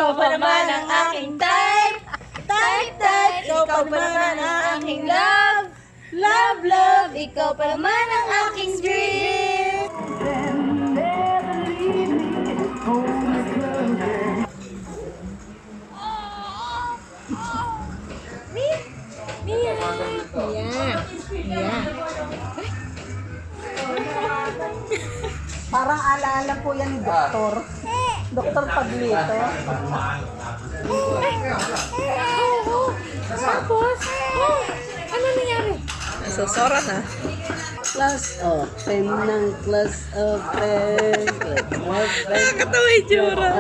Ikaw pa naman ang aking type. Type. Ikaw pa naman ang aking love. Love. Ikaw pa naman ang aking dream. Parang alaala po yan ni Doktor. Doktor Paglito. Tapos, ano nangyari? Susura na. Class open ng class open. Nakakatawa yung tsura.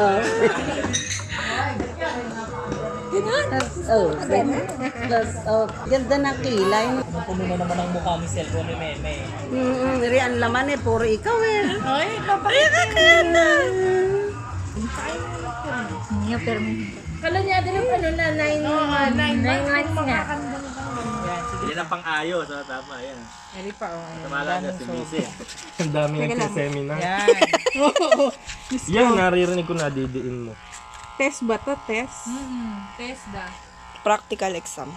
Class of ganda ng kilay. Puno na naman ang mukha ni cellphone ni Meme. Riyan laman puro ikaw Ay, papakita. Kala niya din ang ano na 9 months nga. Yan ang pang-ayos. So, tama, yan. Eri pa, Tamala na si Missy. Ang dami ng seminar. Yan. Yan, naririnig ko na didiin mo. Test ba to? Test? Test da. Practical exam.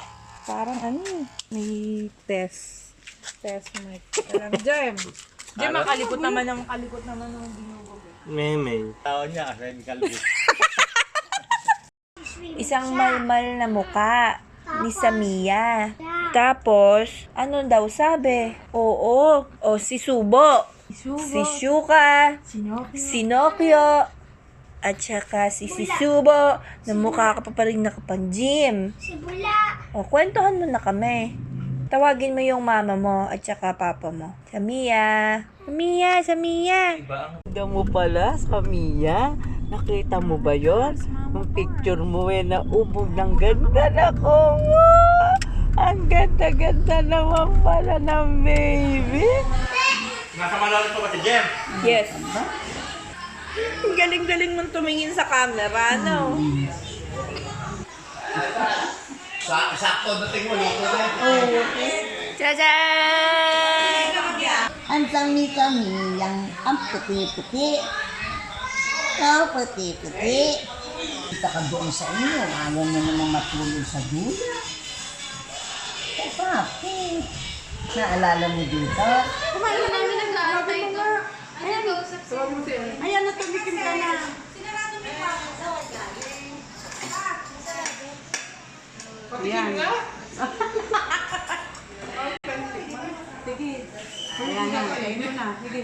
Parang ano may test. Test mic. Alam, Jem. Jem, makalikot naman ng binugo. Meme. Tao niya, kasi kalbo. Isang malmal na muka ni Samia. Tapos, ano daw sabi? Oo. O si Subo. Si Shuka. Si Nokyo. At saka si Subo. Na mukha ka pa rin nakapanjim. O, kwentuhan mo na kami. Tawagin mo yung mama mo at saka papa mo. Samia. Ganda mo pala, Samia. Nakita mo ba yon? Yung picture mo na ubog ng ganda na ko. Ang ganda-ganda naman pala ng baby. Nasa malalim po ba si Jem? Yes. Ang galing-galing mong tumingin sa camera, no? Sakto dating mo, luto na. Tadaan! Ang kami ang puti-puti. Ikaw puti-puti. Kita ka doon sa inyo. Ayaw mo namang matulog sa dulo. Bakit? Naalala mo dito? Kumain na namin nag-aantay ko. Ayan, Ayan, natulikin ka na. Ayan. Sige. Ayan na. Ayan mo na. Sige.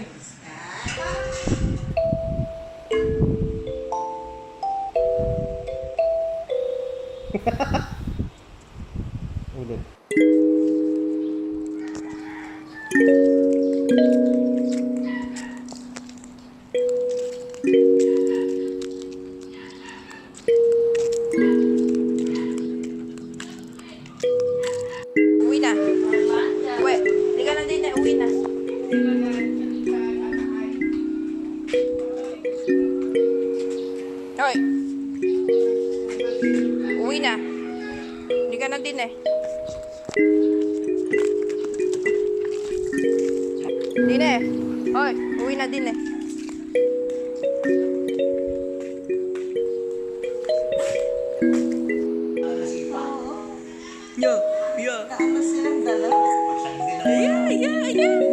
Ulit. Uwi na. Uwi. Hindi ka na din na. Uwi na. Hoy. Uwi na. Hindi ka na din eh. Hindi na eh. Hoy. Uwi na din eh. Tapos silang dalawa. Yeah.